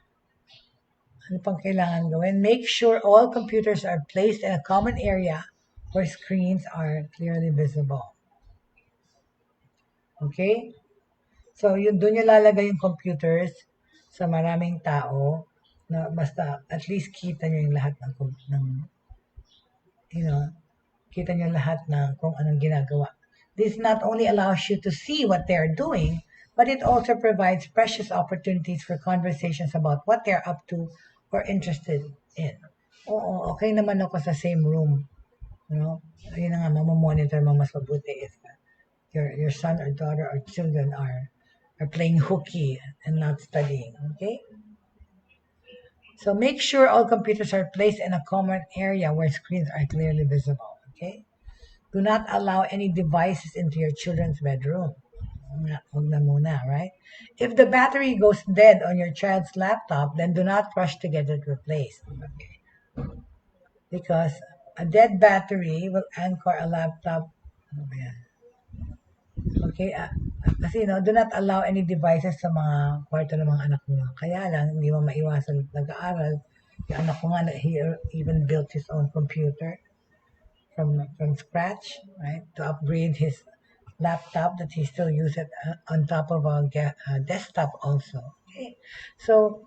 Speaker 2: Ano pang kailangan gawin? Make sure all computers are placed in a common area where screens are clearly visible. Okay? So, yun, doon nyo lalagay yung computers sa maraming tao na basta at least kita nyo yung lahat ng you know, kita nyo lahat ng kung anong ginagawa. This not only allows you to see what they're doing, but it also provides precious opportunities for conversations about what they're up to or interested in. Oo, okay naman ako sa same room. You know, yun na nga, mamamonitor mo mas mabuti if your son or daughter or children are playing hooky and not studying, okay? So make sure all computers are placed in a common area where screens are clearly visible, okay? Do not allow any devices into your children's bedroom. Huwag na muna, right? If the battery goes dead on your child's laptop, then do not rush to get it replaced. Okay? Because a dead battery will anchor a laptop. Ano ba yan? Okay? Kasi do not allow any devices sa mga kwarto ng mga anak niyo. Kaya lang, hindi mo maiwasan nag-aaral. Yung anak ko nga, he even built his own computer from scratch, right? To upgrade his laptop that he still uses on top of a desktop also. Okay? So,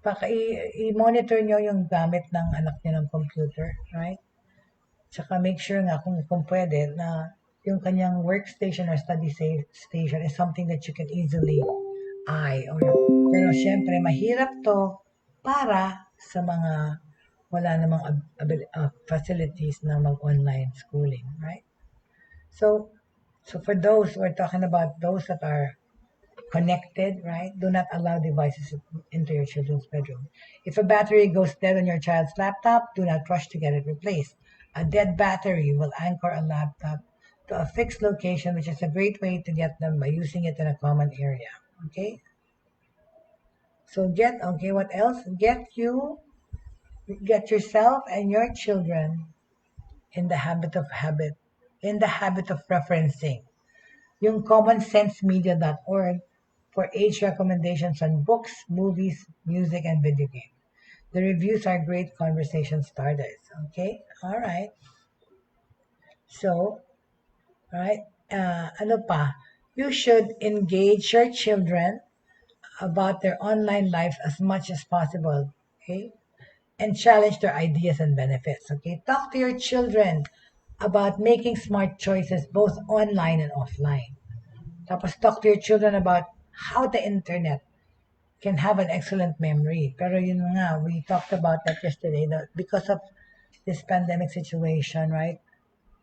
Speaker 2: i-monitor nyo yung gamit ng anak niyo ng computer, right? Tsaka make sure nga kung pwede na yung kanyang workstation or study station is something that you can easily pero syempre mahirap to para sa mga wala namang facilities na mag-online schooling, right? So for those, we're talking about those that are connected, right? Do not allow devices into your children's bedroom. If a battery goes dead on your child's laptop, do not rush to get it replaced. A dead battery will anchor a laptop to a fixed location, which is a great way to get them by using it in a common area. Okay? So what else? Get yourself and your children in the habit of referencing yung commonsensemedia.org for age recommendations on books, movies, music, and video games. The reviews are great conversation starters. Okay? All right. So, right? Ano pa? You should engage your children about their online lives as much as possible. Okay? And challenge their ideas and benefits. Okay? Talk to your children about making smart choices both online and offline. Tapos talk to your children about how the internet can have an excellent memory. Pero yun nga, we talked about that yesterday, that because of this pandemic situation, right?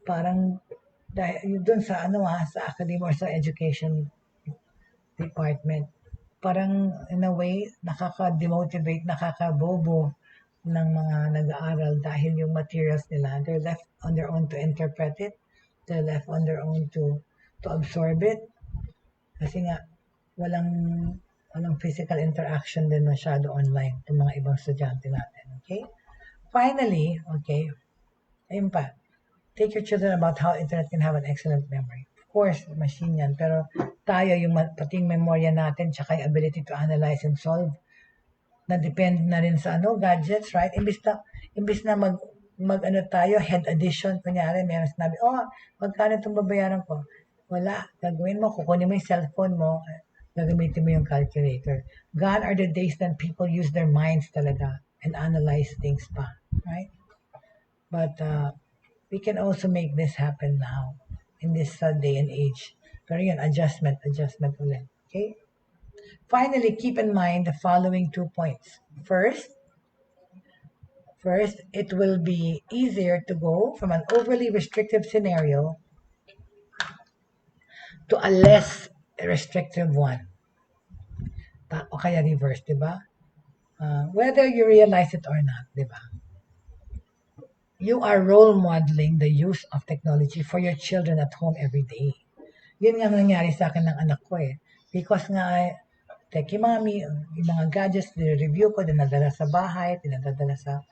Speaker 2: Parang dahil dun sa sa academy or sa education department, parang in a way nakaka-demotivate, nakakabobo ng mga nag-aaral dahil yung materials nila, they're left on their own to interpret it, they're left on their own to absorb it kasi nga walang walang physical interaction din masyado online ng mga ibang estudyante natin. Okay? Finally, okay, ayun pa, take your children about how internet can have an excellent memory. Of course, machine yan, pero tayo, yung pati yung memorya natin, tsaka yung ability to analyze and solve, na depend na rin sa gadgets, right? Imbis na mag ano tayo, head addition, kunyari, meron sinabi, magkano itong babayaran ko? Wala. Gagawin mo, kukunin mo yung cellphone mo, gagamitin mo yung calculator. Gone are the days when people use their minds talaga and analyze things pa, right? But we can also make this happen now in this day and age. Pero yun, adjustment ulit. Okay? Finally, keep in mind the following 2 points. First, it will be easier to go from an overly restrictive scenario to a less restrictive one. O kaya reverse, di ba? Whether you realize it or not, di ba? You are role modeling the use of technology for your children at home every day. Yun nga nangyari sa akin ng anak ko eh. Because nga, Techie Mami, yung mga gadgets, nire-review ko, dinadala sa bahay, dinadala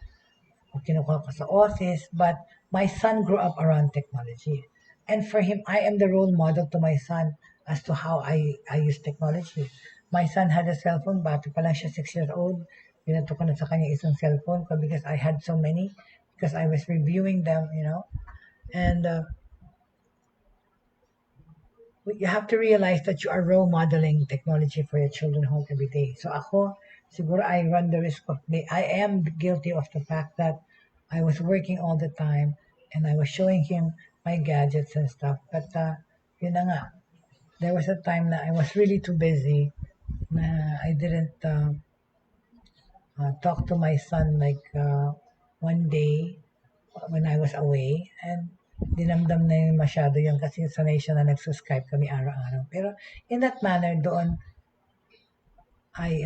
Speaker 2: kinukuha ko sa office, but my son grew up around technology. And for him, I am the role model to my son as to how I use technology. My son had a cell phone, bata pa lang siya 6 years old. Binato ko na sa kanya isang cellphone ko because I had so many, because I was reviewing them, and you have to realize that you are role modeling technology for your children home every day. So ako, siguro I run the risk of, I am guilty of the fact that I was working all the time and I was showing him my gadgets and stuff. But yun na nga, there was a time na I was really too busy na I didn't talk to my son like one day when I was away, and dinamdam na yun masyado yun kasi sanay siya na nagsuscribe kami araw-araw. Pero in that manner, doon I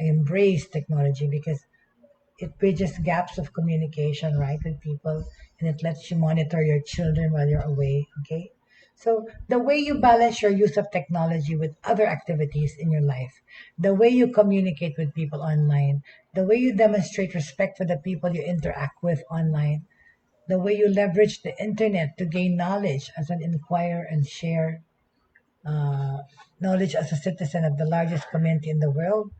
Speaker 2: embrace technology because it bridges gaps of communication, right, with people, and it lets you monitor your children while you're away, okay? So the way you balance your use of technology with other activities in your life, the way you communicate with people online, the way you demonstrate respect for the people you interact with online, the way you leverage the internet to gain knowledge as an inquirer and share knowledge as a citizen of the largest community in the world.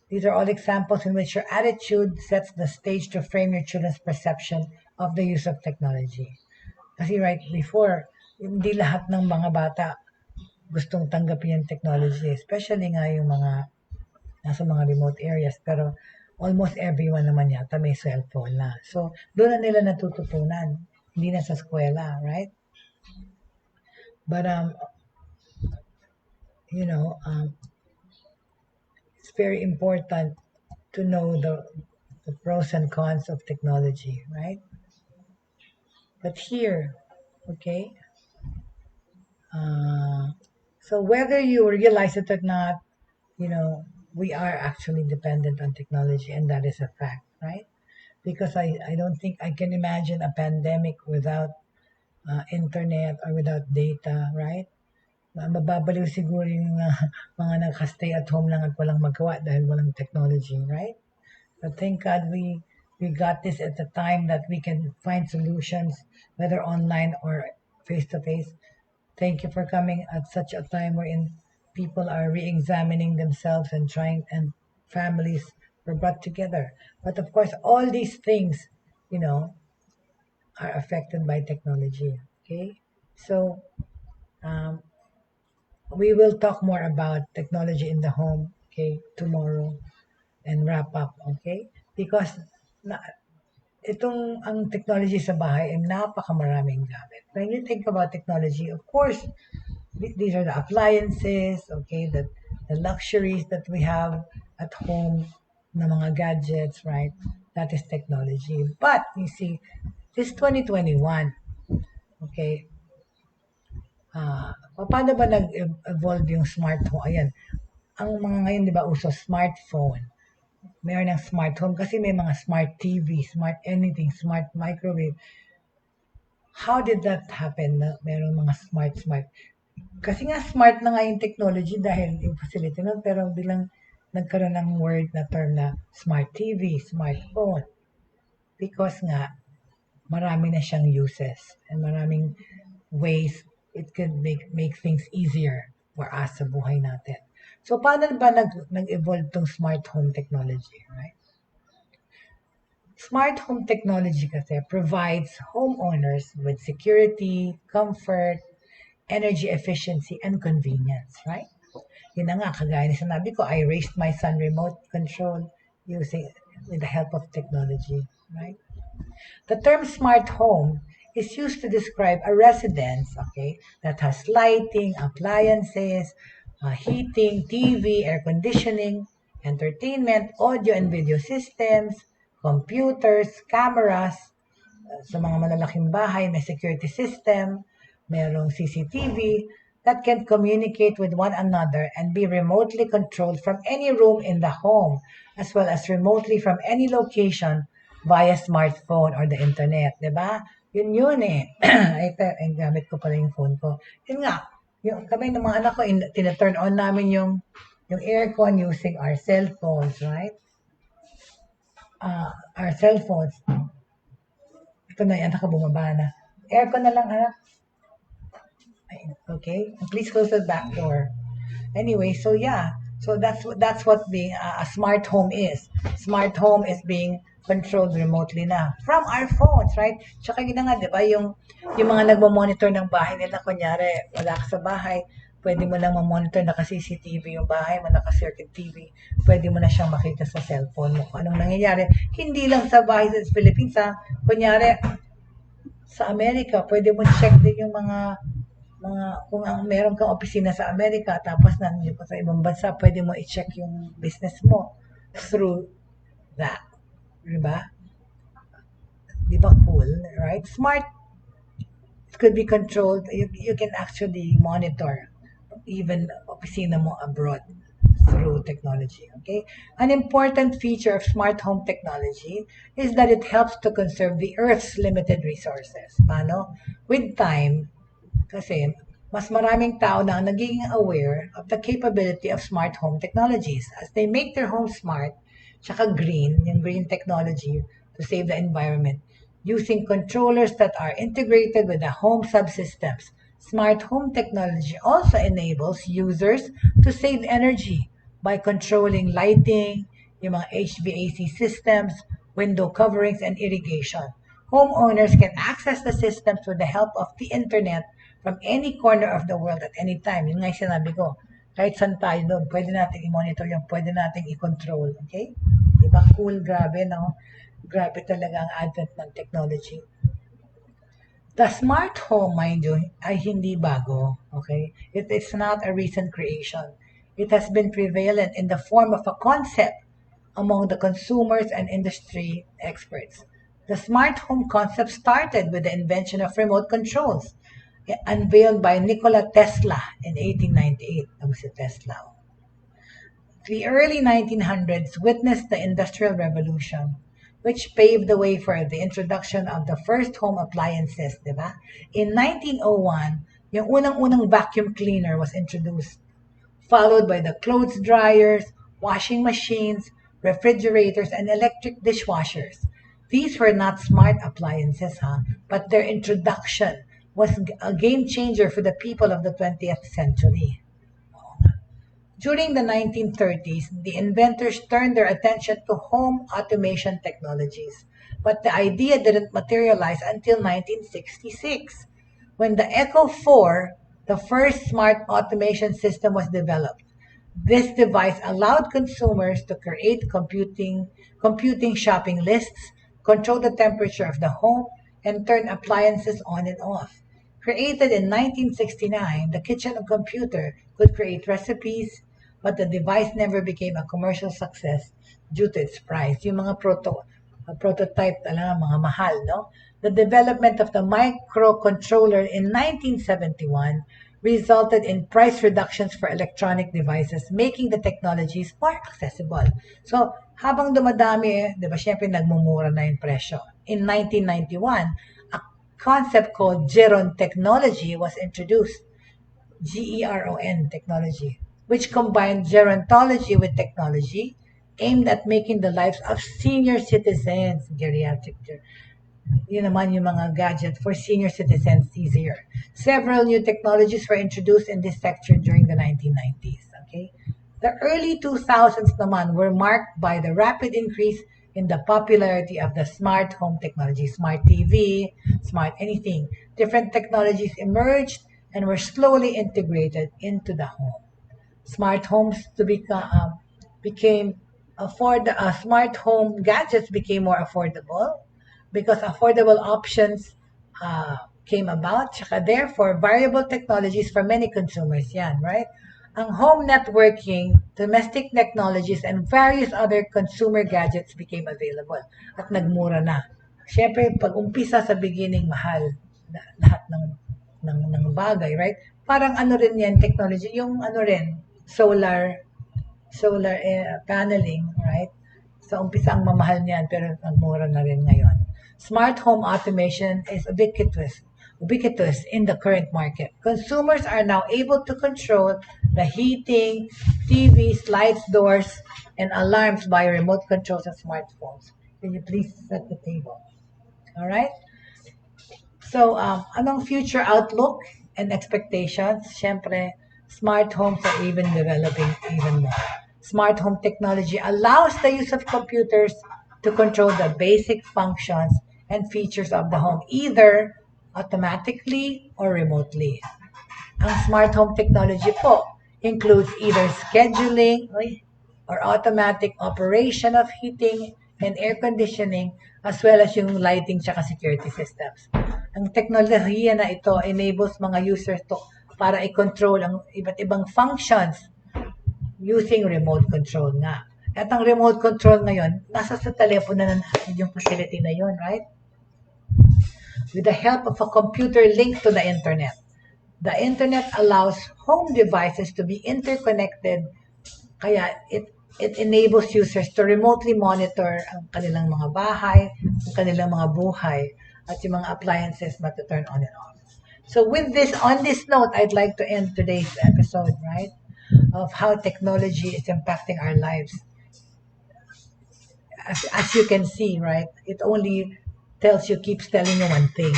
Speaker 2: These are all examples in which your attitude sets the stage to frame your children's perception of the use of technology. Kasi right before, hindi lahat ng mga bata gustong tanggapin yung technology, especially nga yung mga nasa mga remote areas. Pero almost everyone naman yata may cellphone na. So, doon na nila natututunan. Hindi na sa eskwela, right? But, it's very important to know the pros and cons of technology, right? But here, okay, so whether you realize it or not, we are actually dependent on technology, and that is a fact, right? Because I don't think I can imagine a pandemic without internet or without data, right? Mababaliw siguro yung mga nag-stay at home lang at walang magawa dahil walang technology, right? But thank God we got this at the time that we can find solutions, whether online or face-to-face. Thank you for coming at such a time wherein people are re-examining themselves and trying, and families were brought together. But of course, all these things, you know, are affected by technology. Okay, so um, we will talk more about technology in the home. Okay, tomorrow and wrap up. Okay, because na, itong ang technology sa bahay ay napakamaraming gamit. When you think about technology, of course, these are the appliances, okay, the luxuries that we have at home, na mga gadgets, right? That is technology. But you see, this 2021, okay, paano ba nag-evolve yung smartphone? Ayan, ang mga ngayon, di ba, uso smartphone. Mayroon ng smart home kasi may mga smart TV, smart anything, smart microwave. How did that happen na mayroong mga smart? Kasi nga smart na nga yung technology dahil yung facility nun, pero bilang nagkaroon ng word na term na smart TV, smartphone. Because nga, marami na siyang uses and maraming ways it could make things easier for us sa buhay natin. So, paano ba nag-evolve tong smart home technology, right? Smart home technology kasi provides homeowners with security, comfort, energy efficiency, and convenience, right? Yun na nga, kagaya ni sinabi ko, I raised my son remote control using with the help of technology, right? The term smart home is used to describe a residence, okay, that has lighting, appliances, heating, TV, air conditioning, entertainment, audio and video systems, computers, cameras, sa mga malalaking bahay, may security system, mayroong CCTV that can communicate with one another and be remotely controlled from any room in the home, as well as remotely from any location via smartphone or the internet, di ba? Yun eh. Ito, gamit ko pala yung phone ko. Yun nga, yung kami ng mga anak ko, tina-turn on namin yung aircon using our cell phones, right? Our cell phones. Ito na, anak ko bumaba na. Aircon na lang, anak. Okay? And please close the back door. Anyway, so yeah. So that's what being a smart home is. Smart home is being controlled remotely na from our phones, right? Tsaka yun na nga, di ba, yung mga nagmo-monitor ng bahay nila, kunyari, wala ka sa bahay, pwede mo lang ma-monitor, naka-CCTV yung bahay mo, naka-circuit TV, pwede mo na siyang makita sa cellphone mo kung anong nangyayari. Hindi lang sa bahay sa Philippines, ha? Kunyari, sa Amerika, pwede mo check din yung mga kung meron kang opisina sa Amerika, tapos nandiyo ka sa ibang bansa, pwede mo i-check yung business mo through that. Diba? Diba cool, right? Smart, it could be controlled. You can actually monitor even opisina mo abroad through technology, okay? An important feature of smart home technology is that it helps to conserve the Earth's limited resources. Paano? With time, kasi mas maraming tao na nagiging aware of the capability of smart home technologies as they make their home smart, tsaka green, yung green technology to save the environment, using controllers that are integrated with the home subsystems. Smart home technology also enables users to save energy by controlling lighting, yung mga HVAC systems, window coverings, and irrigation. Homeowners can access the systems with the help of the internet from any corner of the world at any time. Yun nga yung sinabi ko. Kahit saan tayo doon, pwede natin i-monitor yan, pwede natin i-control. Okay? Diba? Cool, grabe, no? Grabe talaga ang advent ng technology. The smart home, mind you, ay hindi bago. Okay? It's not a recent creation. It has been prevalent in the form of a concept among the consumers and industry experts. The smart home concept started with the invention of remote controls, unveiled by Nikola Tesla in 1898. That was Tesla. The early 1900s witnessed the Industrial Revolution, which paved the way for the introduction of the first home appliances, di ba? In 1901, yung unang-unang vacuum cleaner was introduced, followed by the clothes dryers, washing machines, refrigerators, and electric dishwashers. These were not smart appliances, but their introduction was a game changer for the people of the 20th century. During the 1930s, the inventors turned their attention to home automation technologies. But the idea didn't materialize until 1966, when the Echo 4, the first smart automation system, was developed. This device allowed consumers to create computing shopping lists, control the temperature of the home, and turn appliances on and off. Created in 1969, the kitchen computer could create recipes, but the device never became a commercial success due to its price. Yung mga prototype talaga, mga mahal, no? The development of the microcontroller in 1971 resulted in price reductions for electronic devices, making the technologies more accessible. So, habang dumadami, di ba, syempre nagmumura na yung presyo. In 1991, a concept called Geron technology was introduced, GERON technology, which combined gerontology with technology aimed at making the lives of senior citizens, geriatric yun naman yung mga gadget for senior citizens easier. Several new technologies were introduced in this sector during the 1990s. Okay? The early 2000s naman were marked by the rapid increase in the popularity of the smart home technology, smart TV, smart anything. Different technologies emerged and were slowly integrated into the home. Smart homes became smart home gadgets became more affordable because affordable options came about. Tsaka therefore, variable technologies for many consumers. Yan, right? Ang home networking, domestic technologies, and various other consumer gadgets became available at nagmura na. Siyempre, pag umpisa sa beginning, mahal lahat ng bagay, right? Parang ano rin yan, technology, yung ano rin, solar paneling, right? So, umpisa ang mamahal niyan, pero nagmura na rin ngayon. Smart home automation is ubiquitous in the current market. Consumers are now able to control the heating, TVs, lights, doors, and alarms by remote controls and smartphones. Can you please set the table? All right? So, anong future outlook and expectations? Siyempre, smart homes are even developing even more. Smart home technology allows the use of computers to control the basic functions and features of the home, either automatically or remotely. Ang smart home technology po includes either scheduling or automatic operation of heating and air conditioning, as well as yung lighting tsaka security systems. Ang teknolohiya na ito enables mga users to para i-control ang iba't ibang functions using remote control nga. At ang remote control ngayon, nasa sa telepono na natin yung facility na yun, right? With the help of a computer linked to the internet. The internet allows home devices to be interconnected, kaya it enables users to remotely monitor ang kanilang mga bahay, ang kanilang mga buhay, at yung mga appliances na to turn on and off. So with this, on this note, I'd like to end today's episode, right? Of how technology is impacting our lives. As you can see, right? It only keeps telling you one thing.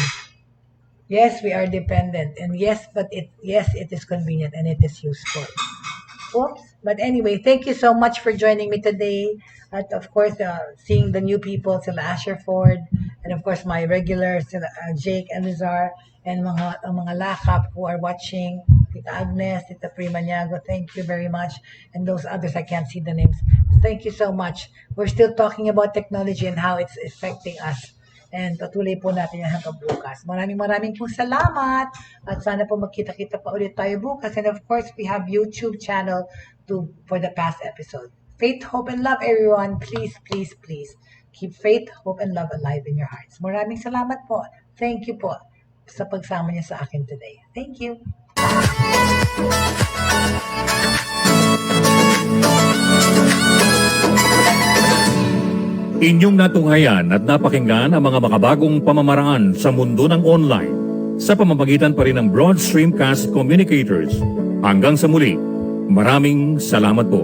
Speaker 2: Yes, we are dependent, and yes, it is convenient and it is useful. Oops. But anyway, thank you so much for joining me today. At of course, seeing the new people, sila Asher Ford, and of course my regulars, sila Jake and Rizar, and mga lakap who are watching. Tita Agnes, Tita Primaniago, thank you very much. And those others, I can't see the names. Thank you so much. We're still talking about technology and how it's affecting us. And patuloy po natin yan hanggang bukas. Maraming pong salamat. At sana po magkita-kita pa ulit tayo bukas. And of course, we have YouTube channel for the past episode. Faith, hope, and love, everyone. Please, please, please. Keep faith, hope, and love alive in your hearts. Maraming salamat po. Thank you po sa pagsama niyo sa akin today. Thank you.
Speaker 1: Inyong natunghayan at napakinggan ang mga makabagong pamamaraan sa mundo ng online sa pamamagitan pa rin ng Broad Streamcast Communicators. Hanggang sa muli, maraming salamat po.